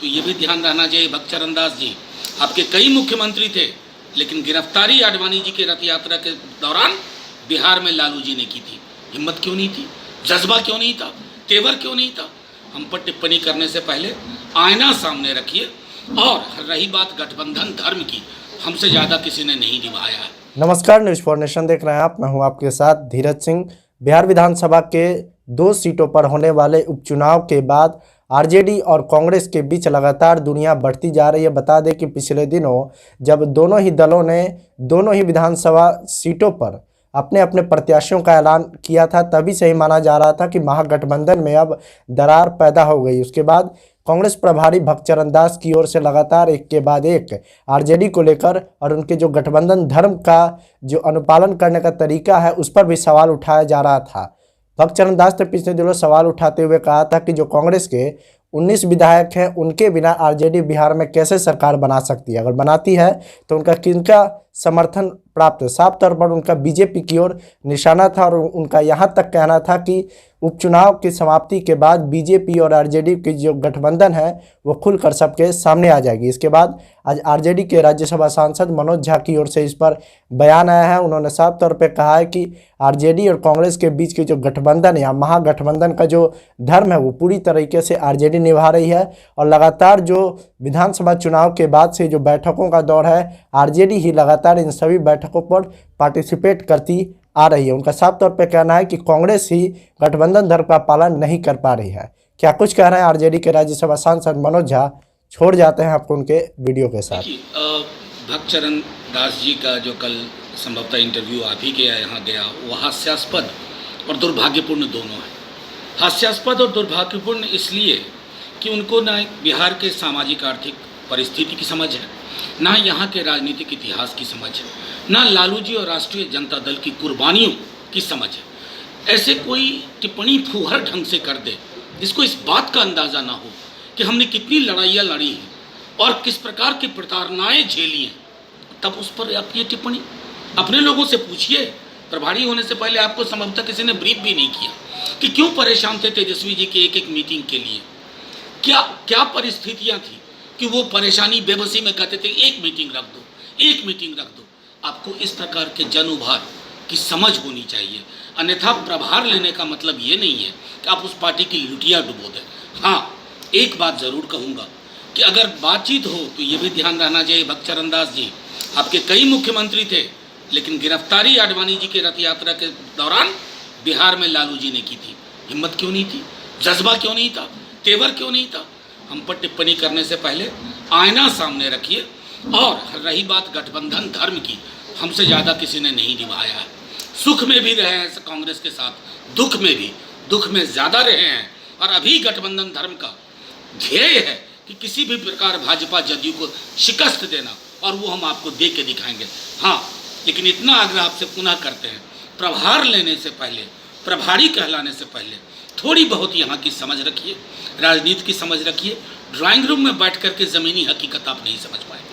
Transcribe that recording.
तो ये भी ध्यान रहना चाहिए भक्तचरण दास जी, आपके कई मुख्यमंत्री थे, लेकिन गिरफ्तारी आडवाणी जी के रथ यात्रा के दौरान बिहार में लालू जी ने की थी। हिम्मत क्यों नहीं थी, जज्बा क्यों नहीं था, तेवर क्यों नहीं था? हम पर टिप्पणी करने से पहले आईना सामने रखिए। और रही बात गठबंधन धर्म की, हमसे ज़्यादा किसी ने नहीं निभाया है। नमस्कार, न्यूज़ फॉर नेशन देख रहे हैं आप। मैं हूं आपके साथ धीरज सिंह। बिहार विधानसभा के 2 सीटों पर होने वाले उपचुनाव के बाद आरजेडी और कांग्रेस के बीच लगातार दुनिया बढ़ती जा रही है। बता दें कि पिछले दिनों जब दोनों ही दलों ने दोनों ही विधानसभा सीटों पर अपने अपने प्रत्याशियों का ऐलान किया था, तभी से ही माना जा रहा था कि महागठबंधन में अब दरार पैदा हो गई। उसके बाद कांग्रेस प्रभारी भक्तचरण दास की ओर से लगातार एक के बाद एक आरजेडी को लेकर और उनके जो गठबंधन धर्म का जो अनुपालन करने का तरीका है उस पर भी सवाल उठाया जा रहा था। भक्तचरण दास ने पिछले दिनों सवाल उठाते हुए कहा था कि जो कांग्रेस के 19 विधायक हैं, उनके बिना आरजेडी बिहार में कैसे सरकार बना सकती है, अगर बनाती है तो उनका किनका समर्थन प्राप्त है। साफ तौर पर उनका बीजेपी की ओर निशाना था और उनका यहाँ तक कहना था कि उपचुनाव की समाप्ति के बाद बीजेपी और आरजेडी की जो गठबंधन है वो खुलकर सबके सामने आ जाएगी। इसके बाद आज आरजेडी के राज्यसभा सांसद मनोज झा की ओर से इस पर बयान आया है। उन्होंने साफ तौर पे कहा है कि आरजेडी और कांग्रेस के बीच की जो गठबंधन या महागठबंधन का जो धर्म है वो पूरी तरीके से आरजेडी निभा रही है और लगातार जो विधानसभा चुनाव के बाद से जो बैठकों का दौर है, आरजेडी ही लगातार इन सभी बैठकों पर पार्टिसिपेट करती आ रही है। उनका साफ तौर पे कहना है कि कांग्रेस ही गठबंधन धर्म का पालन नहीं कर पा रही है। क्या कुछ कह रहे हैं आरजेडी के राज्यसभा सांसद मनोज झा, छोड़ जाते हैं आपको उनके वीडियो के साथ। भक्तचरण दास जी का जो कल संभवतः इंटरव्यू आप ही के यहाँ गया, वो हास्यास्पद और दुर्भाग्यपूर्ण दोनों है। हास्यास्पद और दुर्भाग्यपूर्ण इसलिए कि उनको ना बिहार के सामाजिक आर्थिक परिस्थिति की समझ है, ना यहाँ के राजनीतिक इतिहास की समझ है, ना लालू जी और राष्ट्रीय जनता दल की कुर्बानियों की समझ है। ऐसे कोई टिप्पणी फूहर ढंग से कर दे जिसको इस बात का अंदाज़ा ना हो कि हमने कितनी लड़ाइयाँ लड़ी हैं और किस प्रकार की प्रताड़नाएँ झेली हैं, तब उस पर आप ये टिप्पणी अपने लोगों से पूछिए। प्रभारी होने से पहले आपको संभवतः किसी ने ब्रीफ भी नहीं किया कि क्यों परेशान थे तेजस्वी जी की एक एक मीटिंग के लिए, क्या क्या परिस्थितियाँ थी कि वो परेशानी बेबसी में कहते थे एक मीटिंग रख दो, एक मीटिंग रख दो। आपको इस प्रकार के जन उभार की समझ होनी चाहिए, अन्यथा प्रभार लेने का मतलब ये नहीं है कि आप उस पार्टी की लुटिया डुबो दें। हाँ, एक बात ज़रूर कहूँगा कि अगर बातचीत हो तो ये भी ध्यान रहना चाहिए भक्तचरण दास जी, आपके कई मुख्यमंत्री थे, लेकिन गिरफ्तारी आडवाणी जी के रथ यात्रा के दौरान बिहार में लालू जी ने की थी। हिम्मत क्यों नहीं थी, जज्बा क्यों नहीं था, तेवर क्यों नहीं था? हम पर टिप्पणी करने से पहले आईना सामने रखिए। और रही बात गठबंधन धर्म की, हमसे ज़्यादा किसी ने नहीं निभाया है। सुख में भी रहे हैं कांग्रेस के साथ, दुख में भी, दुख में ज़्यादा रहे हैं। और अभी गठबंधन धर्म का ध्येय है कि किसी भी प्रकार भाजपा जदयू को शिकस्त देना, और वो हम आपको दे के दिखाएंगे। हाँ, लेकिन इतना आग्रह आपसे पुनः करते हैं, प्रभार लेने से पहले, प्रभारी कहलाने से पहले थोड़ी बहुत यहाँ की समझ रखिए, राजनीति की समझ रखिए। ड्राइंग रूम में बैठ कर के ज़मीनी हकीकत आप नहीं समझ पाएंगे।